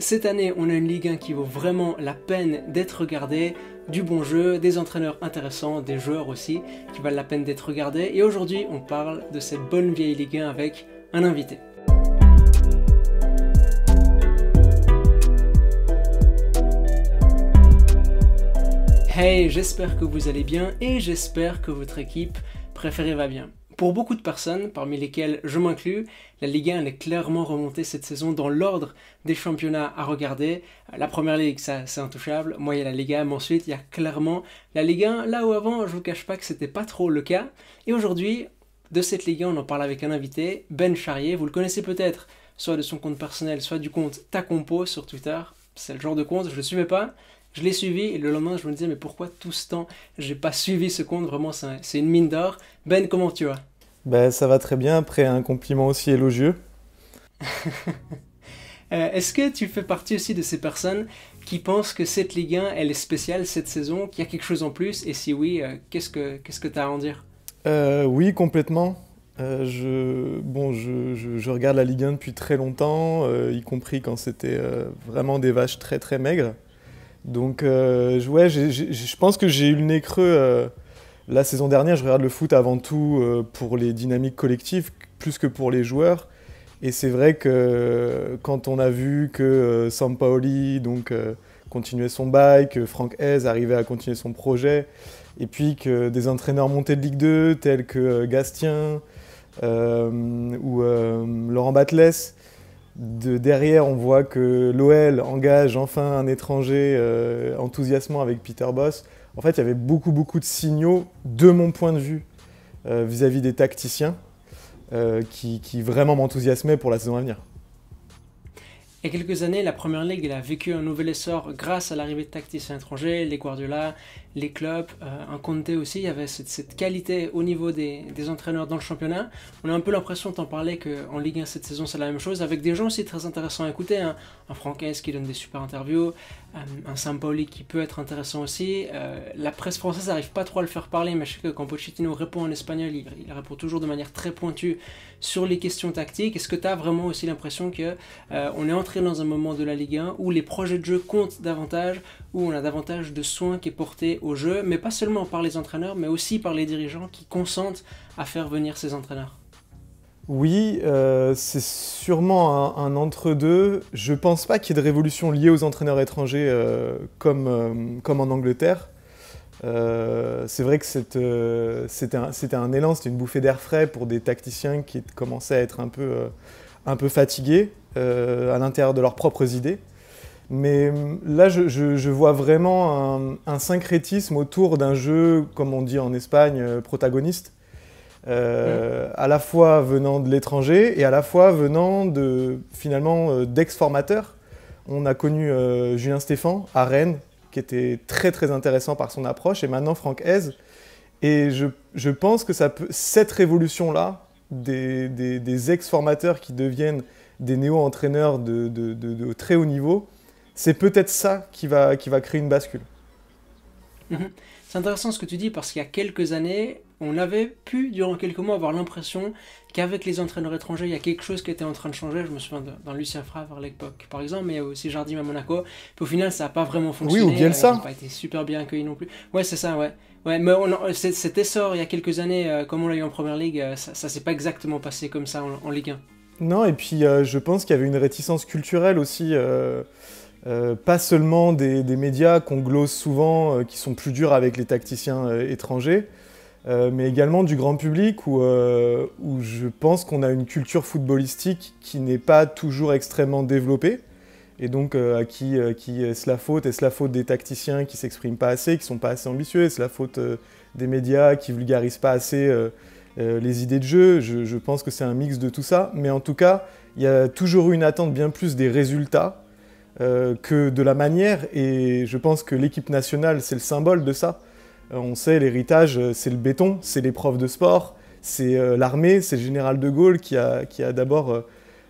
Cette année, on a une Ligue 1 qui vaut vraiment la peine d'être regardée, du bon jeu, des entraîneurs intéressants, des joueurs aussi qui valent la peine d'être regardés. Et aujourd'hui, on parle de cette bonne vieille Ligue 1 avec un invité. Hey, j'espère que vous allez bien et j'espère que votre équipe préférée va bien. Pour beaucoup de personnes, parmi lesquelles je m'inclus, la Ligue 1 est clairement remontée cette saison dans l'ordre des championnats à regarder. La Première Ligue, ça c'est intouchable. Moi, il y a la Ligue 1, mais ensuite, il y a clairement la Ligue 1. Là où avant, je vous cache pas que c'était pas trop le cas. Et aujourd'hui, de cette Ligue 1, on en parle avec un invité, Ben Charrier. Vous le connaissez peut-être, soit de son compte personnel, soit du compte Tacompo sur Twitter. C'est le genre de compte, je le suivais pas. Je l'ai suivi et le lendemain, je me disais, mais pourquoi tout ce temps, j'ai pas suivi ce compte? Vraiment, c'est une mine d'or. Ben, comment tu vas? Ben, ça va très bien, après un compliment aussi élogieux. Est-ce que tu fais partie aussi de ces personnes qui pensent que cette Ligue 1, elle est spéciale cette saison, qu'il y a quelque chose en plus? Et si oui, qu'est-ce que tu as à en dire? Oui, complètement. Je regarde la Ligue 1 depuis très longtemps, y compris quand c'était vraiment des vaches très très maigres. Donc je pense que j'ai eu le nez creux la saison dernière. Je regarde le foot avant tout pour les dynamiques collectives, plus que pour les joueurs. Et c'est vrai que quand on a vu que Sampaoli continuait son bail, que Franck Hez arrivait à continuer son projet, et puis que des entraîneurs montés de Ligue 2 tels que Gastien ou Laurent Batles, derrière, on voit que l'OL engage enfin un étranger enthousiasmant avec Peter Bosz. En fait, il y avait beaucoup de signaux, de mon point de vue, vis-à-vis des tacticiens, qui vraiment m'enthousiasmaient pour la saison à venir. Il y a quelques années, la Première Ligue elle a vécu un nouvel essor grâce à l'arrivée de tacticiens étrangers, les Guardiola, les clubs, un Conte aussi. Il y avait cette qualité au niveau des entraîneurs dans le championnat. On a un peu l'impression, t'en parlais, qu'en Ligue 1 cette saison c'est la même chose, avec des gens aussi très intéressants à écouter. Hein. Un Franck Hez qui donne des super interviews, un Sampaoli qui peut être intéressant aussi. La presse française n'arrive pas trop à le faire parler, mais je sais que quand Pochettino répond en espagnol, il répond toujours de manière très pointue sur les questions tactiques. Est-ce que tu as vraiment aussi l'impression que on est entré dans un moment de la Ligue 1 où les projets de jeu comptent davantage, où on a davantage de soin qui est porté au jeu, mais pas seulement par les entraîneurs, mais aussi par les dirigeants qui consentent à faire venir ces entraîneurs? Oui, c'est sûrement un entre-deux. Je pense pas qu'il y ait de révolution liée aux entraîneurs étrangers comme en Angleterre. C'est vrai que c'était un élan, c'était une bouffée d'air frais pour des tacticiens qui commençaient à être un peu fatigués à l'intérieur de leurs propres idées. Mais là, je vois vraiment un syncrétisme autour d'un jeu, comme on dit en Espagne, protagoniste, à la fois venant de l'étranger et à la fois venant d'ex-formateurs. On a connu Julien Stéphan à Rennes, qui était très très intéressant par son approche, et maintenant Franck Hez. Et je pense que cette révolution-là, des ex-formateurs qui deviennent des néo-entraîneurs de très haut niveau, c'est peut-être ça qui va créer une bascule. C'est intéressant ce que tu dis parce qu'il y a quelques années, on avait pu, durant quelques mois, avoir l'impression qu'avec les entraîneurs étrangers, il y a quelque chose qui était en train de changer. Je me souviens d'un Lucien Favre à l'époque, par exemple, mais il y a aussi Jardim à Monaco. Puis au final, ça n'a pas vraiment fonctionné. Oui, ou Bielsa. Ils n'ont pas été super bien accueillis non plus. Ouais, c'est ça, ouais. Ouais, mais cet essor, il y a quelques années, comme on l'a eu en Première Ligue, ça s'est pas exactement passé comme ça en Ligue 1. Non, et puis je pense qu'il y avait une réticence culturelle aussi. Pas seulement des médias qu'on glose souvent, qui sont plus durs avec les tacticiens étrangers, mais également du grand public où je pense qu'on a une culture footballistique qui n'est pas toujours extrêmement développée, et donc à qui est-ce la faute? Est-ce la faute des tacticiens qui ne s'expriment pas assez, qui ne sont pas assez ambitieux? Est-ce la faute des médias qui ne vulgarisent pas assez les idées de jeu? Je pense que c'est un mix de tout ça, mais en tout cas, il y a toujours eu une attente bien plus des résultats que de la manière, et je pense que l'équipe nationale, c'est le symbole de ça. On sait, l'héritage, c'est le béton, c'est les profs de sport, c'est l'armée, c'est le général de Gaulle qui a d'abord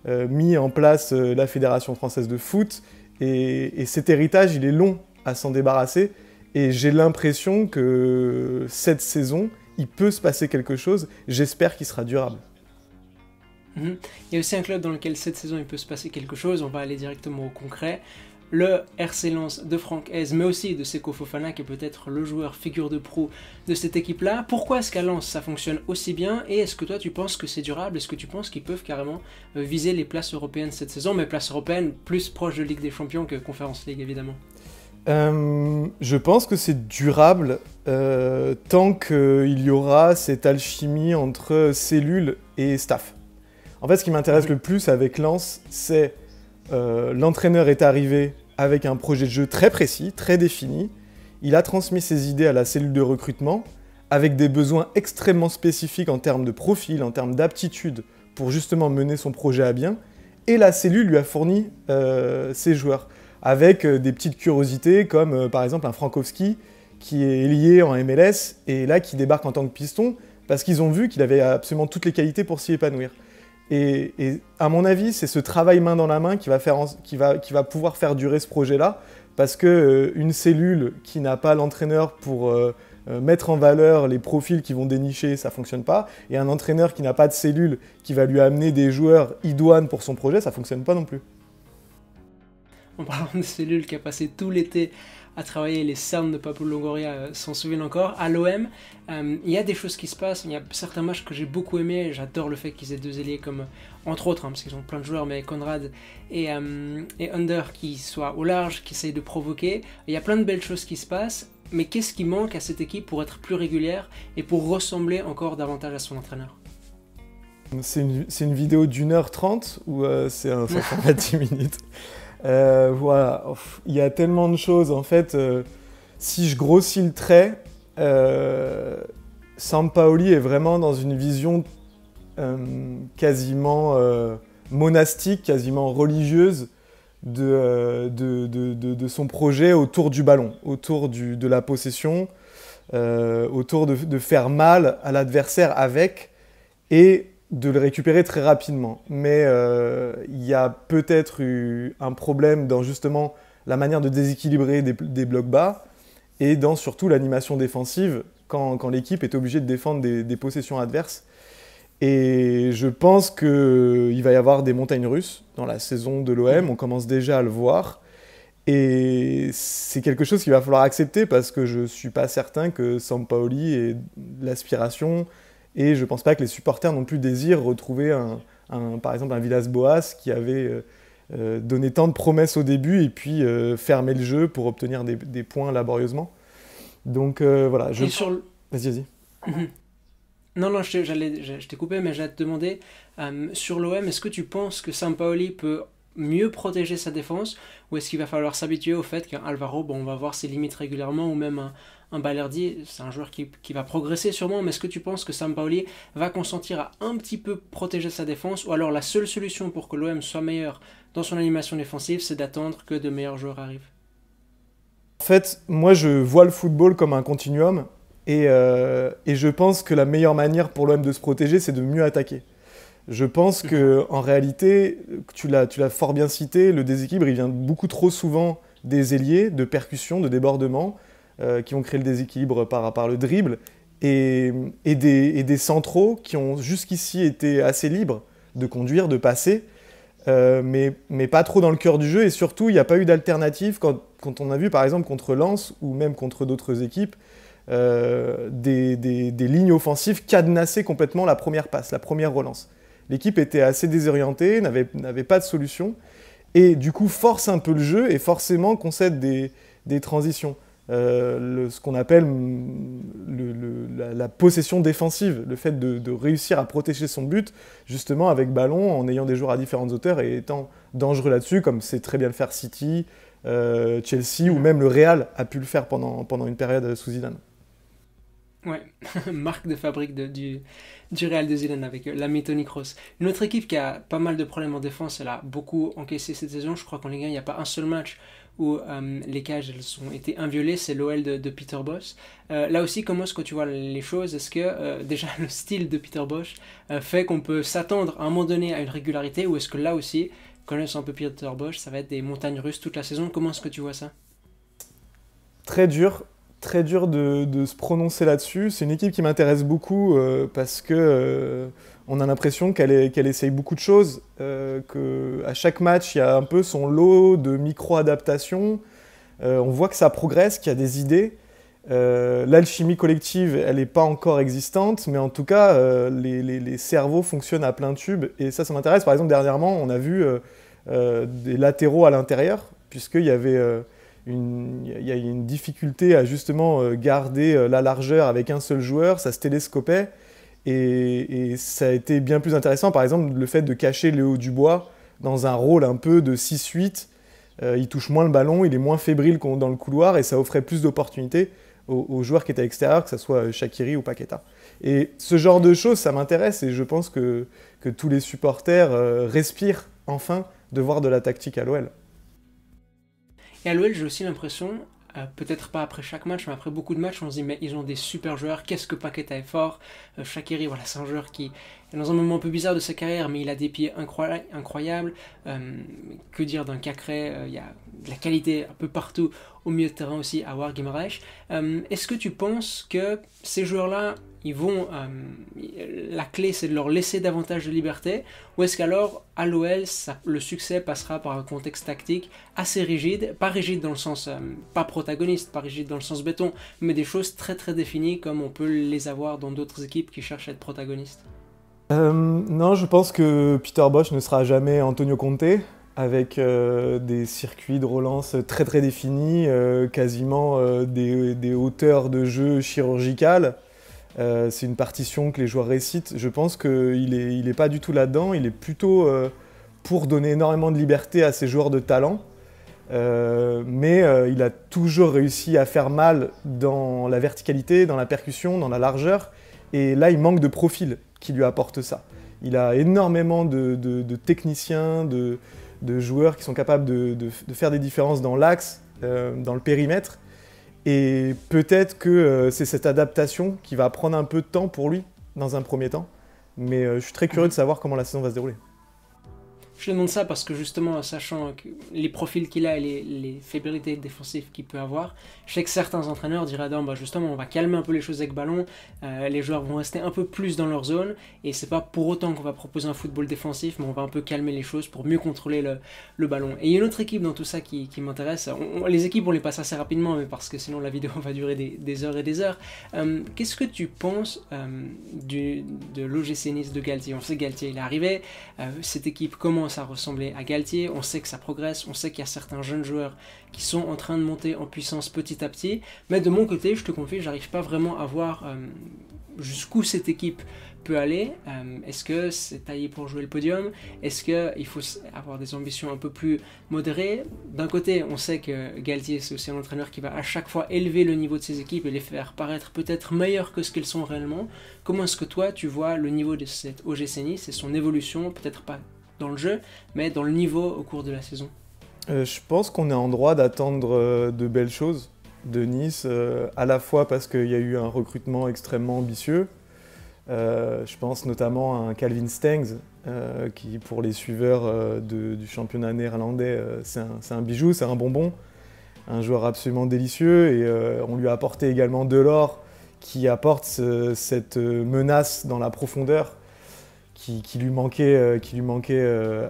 mis en place la Fédération française de foot, et cet héritage, il est long à s'en débarrasser, et j'ai l'impression que cette saison, il peut se passer quelque chose, j'espère qu'il sera durable. Mhm. Il y a aussi un club dans lequel cette saison il peut se passer quelque chose, on va aller directement au concret. Le RC Lens de Franck Hez, mais aussi de Seko Fofana, qui est peut-être le joueur figure de proue de cette équipe-là. Pourquoi est-ce qu'à Lens ça fonctionne aussi bien, et est-ce que toi tu penses que c'est durable? Est-ce que tu penses qu'ils peuvent carrément viser les places européennes cette saison, mais places européennes plus proches de Ligue des Champions que Conference League évidemment? Je pense que c'est durable tant qu'il y aura cette alchimie entre cellules et staff. En fait, ce qui m'intéresse le plus avec Lens, c'est l'entraîneur est arrivé avec un projet de jeu très précis, très défini. Il a transmis ses idées à la cellule de recrutement avec des besoins extrêmement spécifiques en termes de profil, en termes d'aptitude pour justement mener son projet à bien. Et la cellule lui a fourni ses joueurs avec des petites curiosités comme par exemple un Frankowski qui est lié en MLS et là qui débarque en tant que piston parce qu'ils ont vu qu'il avait absolument toutes les qualités pour s'y épanouir. Et à mon avis, c'est ce travail main dans la main qui va pouvoir faire durer ce projet-là, parce qu'une cellule qui n'a pas l'entraîneur pour mettre en valeur les profils qui vont dénicher, ça ne fonctionne pas, et un entraîneur qui n'a pas de cellule qui va lui amener des joueurs idoines pour son projet, ça ne fonctionne pas non plus. En parlant de cellule qui a passé tout l'été à travailler les cernes de Papou Longoria, s'en souviennent encore. À l'OM, il y a des choses qui se passent, il y a certains matchs que j'ai beaucoup aimés, j'adore le fait qu'ils aient deux ailiers comme, entre autres, parce qu'ils ont plein de joueurs, mais Conrad et Under qui soient au large, qui essayent de provoquer. Il y a plein de belles choses qui se passent, mais qu'est-ce qui manque à cette équipe pour être plus régulière et pour ressembler encore davantage à son entraîneur? C'est une vidéo d'1h30 ou c'est un format de 10 minutes? Voilà, il y a tellement de choses. En fait, si je grossis le trait, Sampaoli est vraiment dans une vision quasiment monastique, quasiment religieuse de son projet autour du ballon, autour de la possession, autour de faire mal à l'adversaire avec et de le récupérer très rapidement. Mais il y a peut-être eu un problème dans justement la manière de déséquilibrer des blocs bas et dans surtout l'animation défensive quand l'équipe est obligée de défendre des possessions adverses. Et je pense qu'il va y avoir des montagnes russes dans la saison de l'OM, on commence déjà à le voir. Et c'est quelque chose qu'il va falloir accepter parce que je ne suis pas certain que Sampaoli ait l'aspiration. Et je ne pense pas que les supporters non plus désirent retrouver par exemple un Villas-Boas qui avait donné tant de promesses au début et puis fermé le jeu pour obtenir des points laborieusement. Donc voilà. Vas-y. Non, je t'ai coupé, mais j'allais te demander, sur l'OM, est-ce que tu penses que Sampaoli peut mieux protéger sa défense, ou est-ce qu'il va falloir s'habituer au fait qu'un Alvaro, on va voir ses limites régulièrement, ou même un Balerdi, c'est un joueur qui va progresser sûrement, mais est-ce que tu penses que Sampaoli va consentir à un petit peu protéger sa défense, ou alors la seule solution pour que l'OM soit meilleur dans son animation défensive, c'est d'attendre que de meilleurs joueurs arrivent? En fait, moi je vois le football comme un continuum, et je pense que la meilleure manière pour l'OM de se protéger, c'est de mieux attaquer. Je pense qu'en réalité, tu l'as fort bien cité, le déséquilibre il vient beaucoup trop souvent des ailiers, de percussions, de débordements, qui vont créer le déséquilibre par le dribble, et des centraux qui ont jusqu'ici été assez libres de conduire, de passer, mais pas trop dans le cœur du jeu, et surtout il n'y a pas eu d'alternative quand on a vu par exemple contre Lens, ou même contre d'autres équipes, des lignes offensives cadenasser complètement la première passe, la première relance. L'équipe était assez désorientée, n'avait pas de solution, et du coup force un peu le jeu et forcément concède des transitions. Ce qu'on appelle la possession défensive, le fait de réussir à protéger son but, justement avec ballon, en ayant des joueurs à différentes hauteurs et étant dangereux là-dessus, comme c'est très bien le faire City, Chelsea, ou même le Real a pu le faire pendant une période sous Zidane. Ouais, marque de fabrique du Real de Zidane avec l'ami Toni Kroos. Une autre équipe qui a pas mal de problèmes en défense, elle a beaucoup encaissé cette saison. Je crois qu'en Ligue 1, il n'y a pas un seul match où les cages elles ont été inviolées. C'est l'OL de Peter Bosz. Là aussi, comment est-ce que tu vois les choses? Est-ce que déjà le style de Peter Bosz fait qu'on peut s'attendre à un moment donné à une régularité, ou est-ce que là aussi, connaissant un peu Peter Bosz, ça va être des montagnes russes toute la saison? Comment est-ce que tu vois ça? Très dur de se prononcer là-dessus. C'est une équipe qui m'intéresse beaucoup parce que on a l'impression qu'elle essaye beaucoup de choses, qu'à chaque match, il y a un peu son lot de micro-adaptations. On voit que ça progresse, qu'il y a des idées. L'alchimie collective, elle n'est pas encore existante, mais en tout cas, les cerveaux fonctionnent à plein tube. Et ça m'intéresse. Par exemple, dernièrement, on a vu des latéraux à l'intérieur, puisqu'il y avait il y a une difficulté à justement garder la largeur avec un seul joueur, ça se télescopait. Et ça a été bien plus intéressant, par exemple, le fait de cacher Léo Dubois dans un rôle un peu de 6-8. Il touche moins le ballon, il est moins fébrile dans le couloir, et ça offrait plus d'opportunités aux joueurs qui étaient à l'extérieur, que ce soit Shaqiri ou Paqueta. Et ce genre de choses, ça m'intéresse, et je pense que tous les supporters respirent enfin de voir de la tactique à l'OL. Et à l'OL, j'ai aussi l'impression, peut-être pas après chaque match, mais après beaucoup de matchs, on se dit mais ils ont des super joueurs, qu'est-ce que Paqueta est fort. Shaqiri, voilà, c'est un joueur qui est dans un moment un peu bizarre de sa carrière, mais il a des pieds incroyables. Que dire d'un Cacré, il y a de la qualité un peu partout au milieu de terrain aussi, à War Guimaraes. Est-ce que tu penses que ces joueurs-là, ils vont, la clé c'est de leur laisser davantage de liberté, ou est-ce qu'alors à l'OL le succès passera par un contexte tactique assez rigide, pas rigide dans le sens pas protagoniste, pas rigide dans le sens béton, mais des choses très très définies comme on peut les avoir dans d'autres équipes qui cherchent à être protagonistes? Non, je pense que Peter Bosz ne sera jamais Antonio Conte, avec des circuits de relance très très définis, quasiment des hauteurs de jeu chirurgicales. C'est une partition que les joueurs récitent. Je pense qu'il est pas du tout là-dedans. Il est plutôt pour donner énormément de liberté à ses joueurs de talent. Mais il a toujours réussi à faire mal dans la verticalité, dans la percussion, dans la largeur. Et là, il manque de profil qui lui apporte ça. Il a énormément de techniciens, de joueurs qui sont capables de faire des différences dans l'axe, dans le périmètre. Et peut-être que c'est cette adaptation qui va prendre un peu de temps pour lui, dans un premier temps. Mais je suis très curieux de savoir comment la saison va se dérouler. Je te demande ça parce que justement, sachant que les profils qu'il a et les faiblesses défensives qu'il peut avoir, je sais que certains entraîneurs diraient non, bah justement, on va calmer un peu les choses avec ballon, les joueurs vont rester un peu plus dans leur zone, et c'est pas pour autant qu'on va proposer un football défensif, mais on va un peu calmer les choses pour mieux contrôler le ballon. Et il y a une autre équipe dans tout ça qui m'intéresse. Les équipes, on les passe assez rapidement, mais parce que sinon la vidéo va durer des heures et des heures. Qu'est-ce que tu penses de l'OGC Nice de Galtier? On sait que Galtier il est arrivé, cette équipe commence à ressembler à Galtier, on sait que ça progresse, on sait qu'il y a certains jeunes joueurs qui sont en train de monter en puissance petit à petit, mais de mon côté, je te confie, j'arrive pas vraiment à voir jusqu'où cette équipe peut aller. Est-ce que c'est taillé pour jouer le podium? Est-ce qu'il faut avoir des ambitions un peu plus modérées? D'un côté, on sait que Galtier, c'est aussi un entraîneur qui va à chaque fois élever le niveau de ses équipes et les faire paraître peut-être meilleures que ce qu'elles sont réellement. Comment est-ce que toi, tu vois le niveau de cette OGC Nice et son évolution, peut-être pas dans le jeu, mais dans le niveau au cours de la saison? Je pense qu'on est en droit d'attendre de belles choses de Nice, à la fois parce qu'il y a eu un recrutement extrêmement ambitieux. Je pense notamment à un Calvin Stengs, qui pour les suiveurs du championnat néerlandais, c'est un bijou, c'est un bonbon, un joueur absolument délicieux. Et on lui a apporté également Delors, qui apporte cette menace dans la profondeur qui lui manquait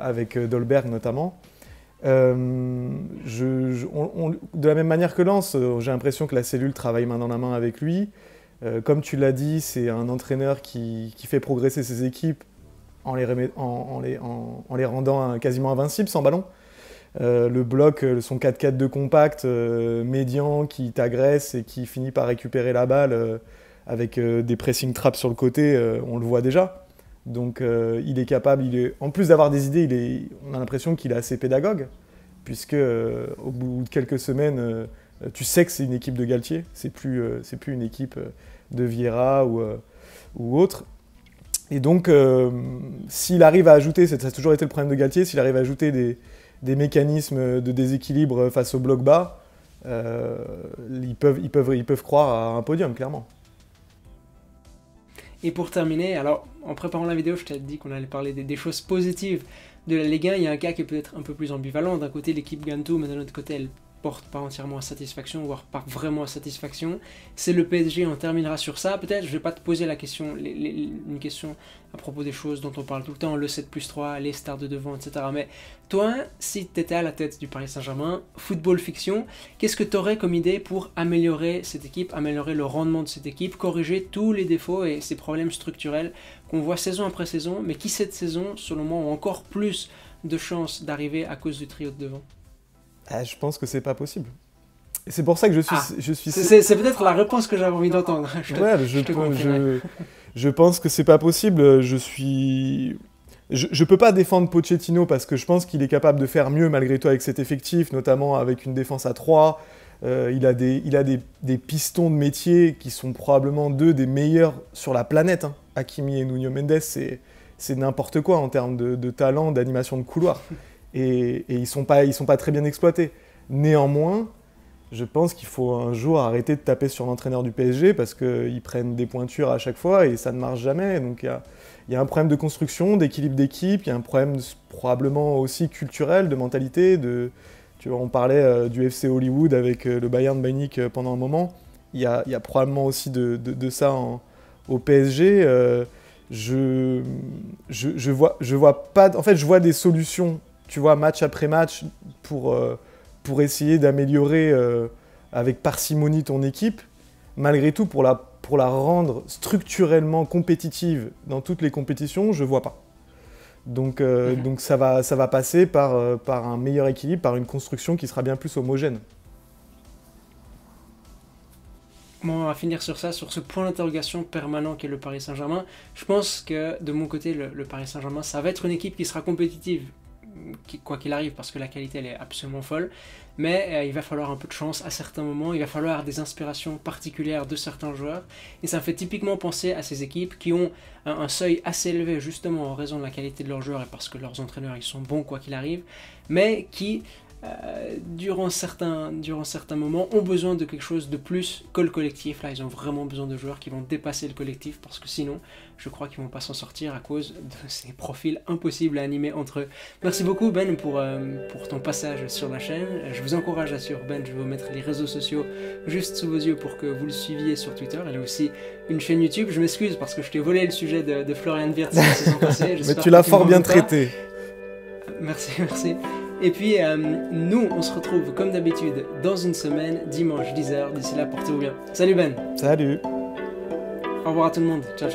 avec Dolberg notamment. De la même manière que Lens, j'ai l'impression que la cellule travaille main dans la main avec lui. Comme tu l'as dit, c'est un entraîneur qui fait progresser ses équipes en les rendant quasiment invincibles sans ballon. Le bloc, son 4-4-2 compact, médian, qui t'agresse et qui finit par récupérer la balle avec des pressing traps sur le côté, on le voit déjà. Donc il est capable, en plus d'avoir des idées, on a l'impression qu'il est assez pédagogue, puisque au bout de quelques semaines, tu sais que c'est une équipe de Galtier, c'est plus une équipe de Vieira ou autre. Et donc s'il arrive à ajouter, ça a toujours été le problème de Galtier, s'il arrive à ajouter des mécanismes de déséquilibre face au bloc bas, ils peuvent croire à un podium, clairement. Et pour terminer, alors en préparant la vidéo, je t'ai dit qu'on allait parler des choses positives de la Ligue 1. Il y a un cas qui est peut-être un peu plus ambivalent. D'un côté, l'équipe gagne tout, mais d'un autre côté, porte pas entièrement à satisfaction, voire pas vraiment à satisfaction. C'est le PSG, on terminera sur ça. Peut-être, je vais pas te poser la question, une question à propos des choses dont on parle tout le temps, le 7+3, les stars de devant, etc. Mais toi, si tu étais à la tête du Paris Saint-Germain, football fiction, qu'est-ce que tu aurais comme idée pour améliorer cette équipe, améliorer le rendement de cette équipe, corriger tous les défauts et ces problèmes structurels qu'on voit saison après saison, mais qui cette saison, selon moi, ont encore plus de chances d'arriver à cause du trio de devant? Je pense que c'est pas possible. Et c'est pour ça que je suis... C'est peut-être la réponse que j'avais envie d'entendre. Je pense que c'est pas possible. Je peux pas défendre Pochettino parce que je pense qu'il est capable de faire mieux malgré tout avec cet effectif, notamment avec une défense à 3. Il a des pistons de métier qui sont probablement deux des meilleurs sur la planète. Hein. Hakimi et Nuno Mendes, c'est n'importe quoi en termes de talent, d'animation de couloir. Et ils sont pas très bien exploités. Néanmoins, je pense qu'il faut un jour arrêter de taper sur l'entraîneur du PSG parce qu'ils prennent des pointures à chaque fois et ça ne marche jamais. Donc il y a un problème de construction, d'équilibre d'équipe, il y a un problème probablement aussi culturel, de mentalité. Tu vois, on parlait du FC Hollywood avec le Bayern Munich pendant un moment. Il y a probablement aussi de ça au PSG. Je vois pas. En fait, je vois des solutions. Tu vois, match après match, pour essayer d'améliorer avec parcimonie ton équipe, malgré tout, pour la rendre structurellement compétitive dans toutes les compétitions, je ne vois pas. Donc ça va passer par un meilleur équilibre, par une construction qui sera bien plus homogène. Bon, on va finir sur ça, sur ce point d'interrogation permanent qu'est le Paris Saint-Germain. Je pense que de mon côté, le Paris Saint-Germain, ça va être une équipe qui sera compétitive, quoi qu'il arrive, parce que la qualité elle est absolument folle, mais il va falloir un peu de chance à certains moments, il va falloir des inspirations particulières de certains joueurs, et ça me fait typiquement penser à ces équipes qui ont un seuil assez élevé justement en raison de la qualité de leurs joueurs et parce que leurs entraîneurs ils sont bons quoi qu'il arrive, mais qui durant certains moments ont besoin de quelque chose de plus que le collectif. Là ils ont vraiment besoin de joueurs qui vont dépasser le collectif parce que sinon je crois qu'ils vont pas s'en sortir à cause de ces profils impossibles à animer entre eux. Merci beaucoup Ben pour ton passage sur la chaîne. Je vous encourage à suivre Ben, je vais vous mettre les réseaux sociaux juste sous vos yeux pour que vous le suiviez sur Twitter. Il a aussi une chaîne YouTube. Je m'excuse parce que je t'ai volé le sujet de Florian Wirtz la saison passée. Mais tu l'as fort bien traité. Merci. Et puis, nous, on se retrouve comme d'habitude dans une semaine, dimanche 10h. D'ici là, portez-vous bien. Salut Ben. Salut. Au revoir à tout le monde. Ciao.